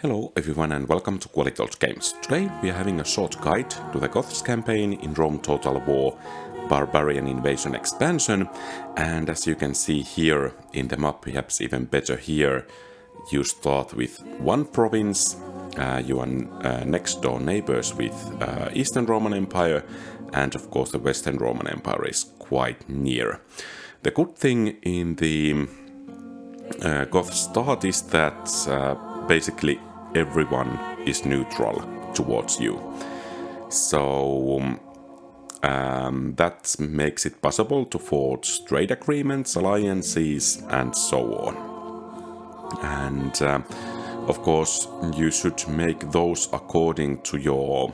Hello everyone and welcome to Quality Games. Today we are having a short guide to the Goths campaign in Rome Total War Barbarian Invasion expansion, and as you can see here in the map, perhaps even better here, you start with one province, you are next door neighbors with Eastern Roman Empire, and of course the Western Roman Empire is quite near. The good thing in the Goth start is that basically everyone is neutral towards you. So that makes it possible to forge trade agreements, alliances, and so on. And of course, you should make those according to your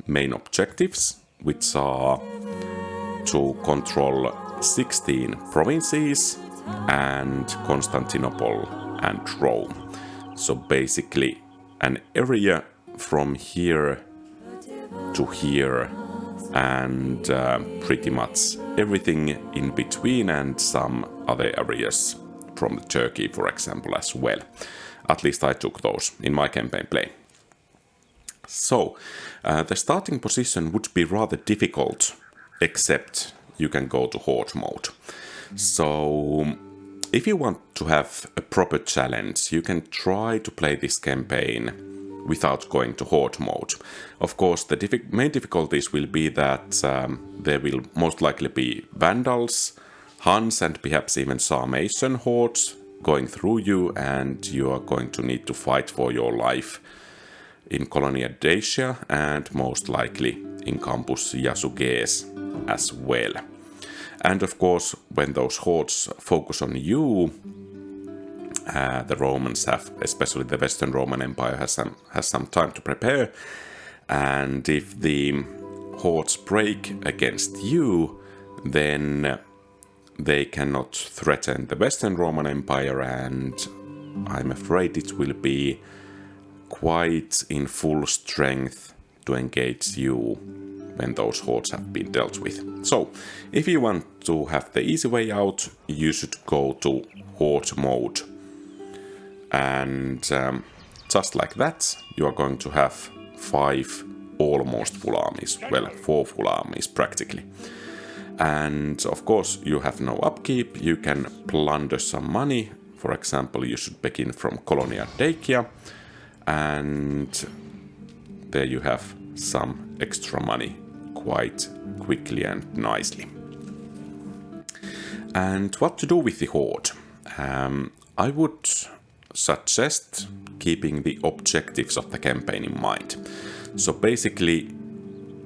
main objectives, which are to control 16 provinces and Constantinople and Rome. So basically an area from here to here and pretty much everything in between, and some other areas from Turkey, for example, as well. At least I took those in my campaign play. So the starting position would be rather difficult, except you can go to Horde mode. So if you want to have a proper challenge, you can try to play this campaign without going to Horde mode. Of course, the main difficulties will be that there will most likely be Vandals, Huns, and perhaps even Sarmatian hordes going through you, and you are going to need to fight for your life in Colonia Dacia and most likely in Campus Yasuges as well. And of course, when those hordes focus on you, the Romans have, especially the Western Roman Empire, has some time to prepare. And if the hordes break against you, then they cannot threaten the Western Roman Empire, and I'm afraid it will be quite in full strength to engage you when those hordes have been dealt with. So, if you want to have the easy way out, you should go to Horde mode. And just like that, you are going to have 5 almost full armies. Well, 4 full armies practically. And of course, you have no upkeep. You can plunder some money. For example, you should begin from Colonia Dacia. And there you have some extra money quite quickly and nicely. And what to do with the Horde? I would suggest keeping the objectives of the campaign in mind. So basically,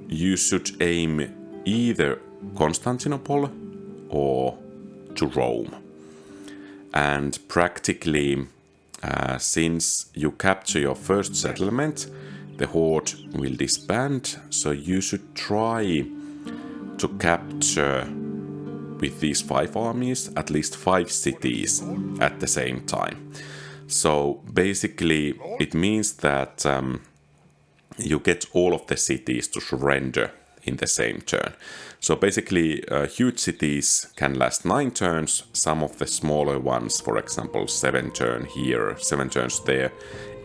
you should aim either Constantinople or to Rome. And practically, since you capture your first settlement, the Horde will disband, so you should try to capture with these 5 armies at least 5 cities at the same time. So basically it means that you get all of the cities to surrender in the same turn. So basically huge cities can last 9 turns, some of the smaller ones, for example 7 turns here, 7 turns there,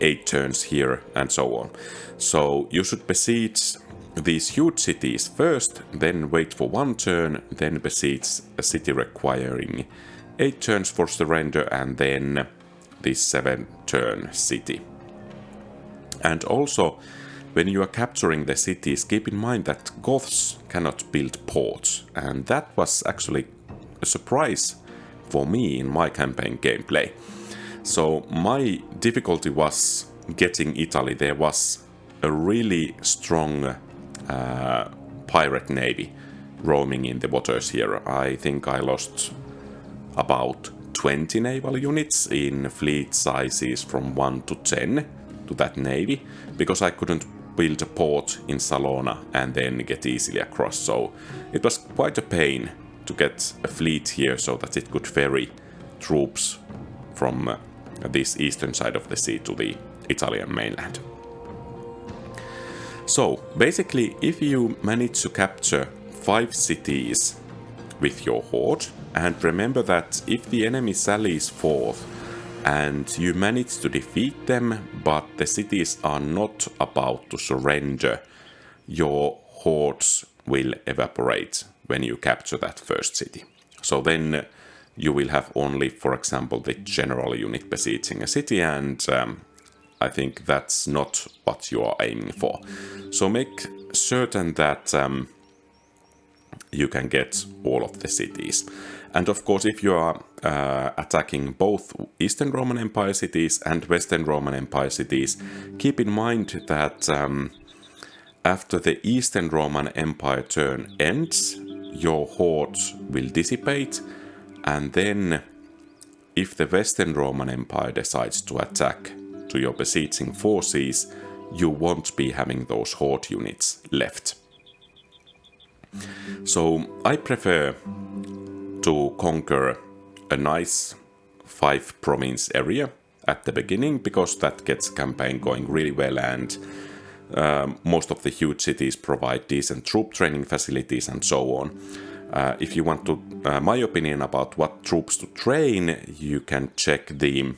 8 turns here, and so on. So you should besiege these huge cities first, then wait for 1 turn, then besiege a city requiring 8 turns for surrender, and then this 7-turn city. And also, when you are capturing the cities, keep in mind that Goths cannot build ports, and that was actually a surprise for me in my campaign gameplay. So my difficulty was getting Italy. There was a really strong pirate navy roaming in the waters here. I think I lost about 20 naval units in fleet sizes from 1 to 10 to that navy, because I couldn't build a port in Salona and then get easily across. So it was quite a pain to get a fleet here so that it could ferry troops from this eastern side of the sea to the Italian mainland. So basically, if you manage to capture 5 cities with your horde, and remember that if the enemy sallies forth, and you manage to defeat them, but the cities are not about to surrender, your hordes will evaporate when you capture that first city. So then you will have only, for example, the general unit besieging a city, and I think that's not what you are aiming for. So make certain that you can get all of the cities. And of course, if you are attacking both Eastern Roman Empire cities and Western Roman Empire cities, keep in mind that after the Eastern Roman Empire turn ends, your hordes will dissipate, and then if the Western Roman Empire decides to attack to your besieging forces, you won't be having those horde units left. So I prefer to conquer a nice 5-province area at the beginning, because that gets campaign going really well, and most of the huge cities provide decent troop training facilities and so on. If you want to, my opinion about what troops to train, you can check the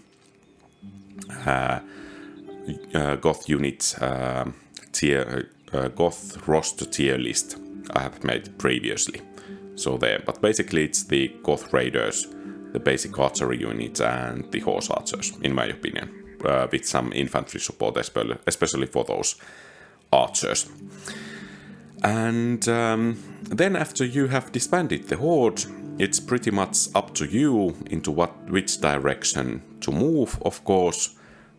Goth unit Goth roster tier list I have made previously. So there, but basically it's the Goth raiders, the basic archery unit, and the horse archers, in my opinion, with some infantry support, especially for those archers. And then after you have disbanded the horde, it's pretty much up to you into which direction to move. Of course,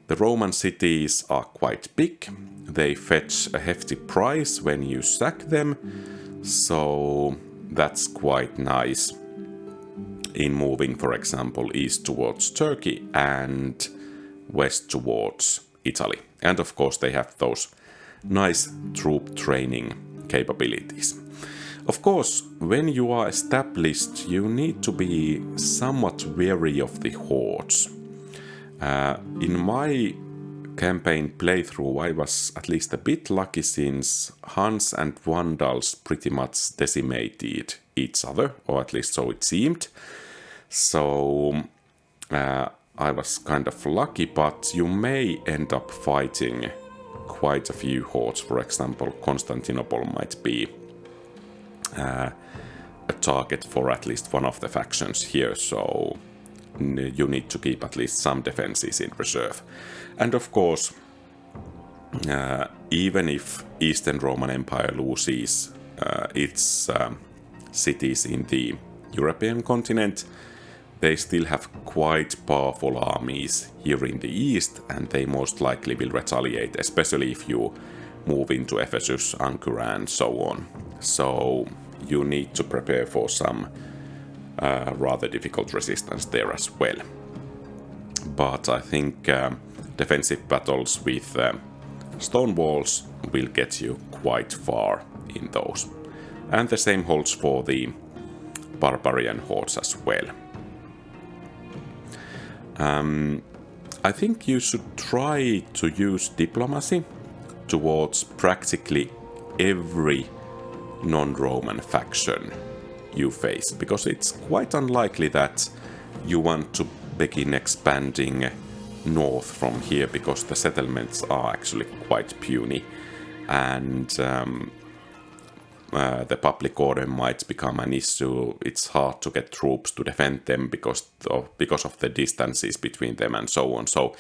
the Roman cities are quite big. They fetch a hefty price when you sack them, so that's quite nice in moving, for example, east towards Turkey and west towards Italy. And of course they have those nice troop training capabilities. Of course, when you are established, you need to be somewhat wary of the hordes. In my campaign playthrough, I was at least a bit lucky, since Huns and Vandals pretty much decimated each other, or at least so it seemed. So I was kind of lucky, but you may end up fighting quite a few hordes. For example, Constantinople might be a target for at least one of the factions here, so you need to keep at least some defenses in reserve. And of course, even if Eastern Roman Empire loses its cities in the European continent, they still have quite powerful armies here in the east, and they most likely will retaliate, especially if you move into Ephesus, Ankara, and so on. So you need to prepare for some rather difficult resistance there as well. But I think defensive battles with stone walls will get you quite far in those. And the same holds for the barbarian hordes as well. I think you should try to use diplomacy towards practically every non-Roman faction you face, because it's quite unlikely that you want to begin expanding north from here, because the settlements are actually quite puny, and the public order might become an issue. It's hard to get troops to defend them because of the distances between them and so on. So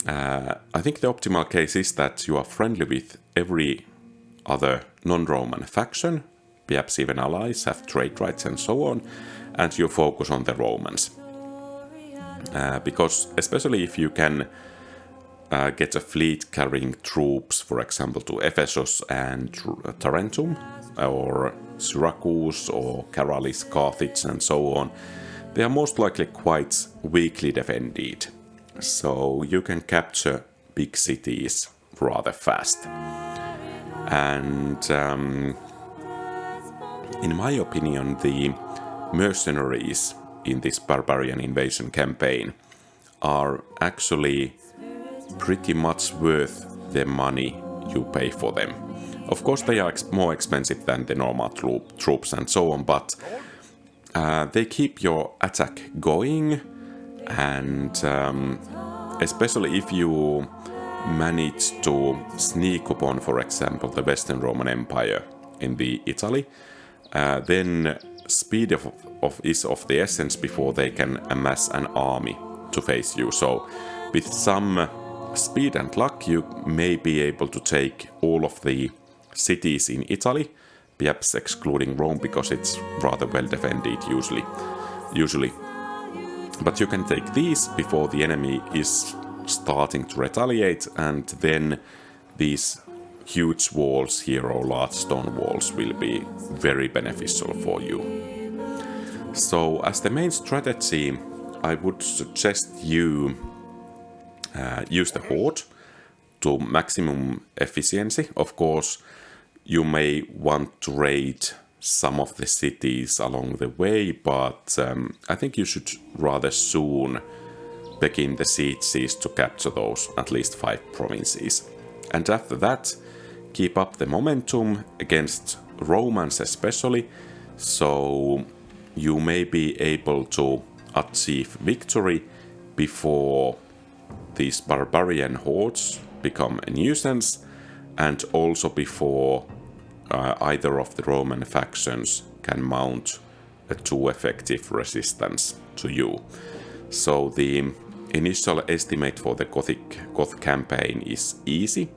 I think the optimal case is that you are friendly with every other non-Roman faction, perhaps even allies, have trade rights and so on, and you focus on the Romans. Because especially if you can get a fleet carrying troops, for example, to Ephesus and Tarentum, or Syracuse, or Caralis, Carthage, and so on, they are most likely quite weakly defended. So you can capture big cities rather fast. And in my opinion, the mercenaries in this Barbarian Invasion campaign are actually pretty much worth the money you pay for them. Of course, they are more expensive than the normal troops and so on, but they keep your attack going, And especially if you manage to sneak upon, for example, the Western Roman Empire in the Italy, then speed is of the essence before they can amass an army to face you. So with some speed and luck, you may be able to take all of the cities in Italy, perhaps excluding Rome because it's rather well defended usually. But you can take these before the enemy is starting to retaliate, and then these huge walls here, or large stone walls, will be very beneficial for you. So as the main strategy, I would suggest you use the Horde to maximum efficiency. Of course, you may want to raid some of the cities along the way, but I think you should rather soon begin the sieges to capture those at least 5 provinces. And after that, keep up the momentum against Romans especially, so you may be able to achieve victory before these barbarian hordes become a nuisance, and also before either of the Roman factions can mount a too effective resistance to you. So the initial estimate for the Goth campaign is easy,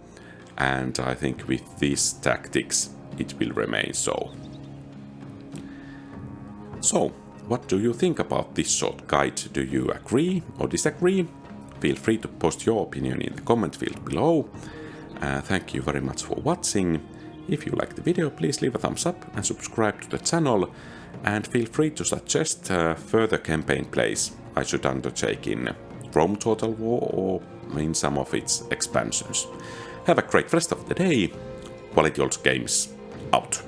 and I think with these tactics it will remain so. So, what do you think about this short guide? Do you agree or disagree? Feel free to post your opinion in the comment field below. Thank you very much for watching. If you liked the video, please leave a thumbs up and subscribe to the channel, and feel free to suggest further campaign plays I should undertake in Rome Total War or in some of its expansions. Have a great rest of the day. Quality Games out.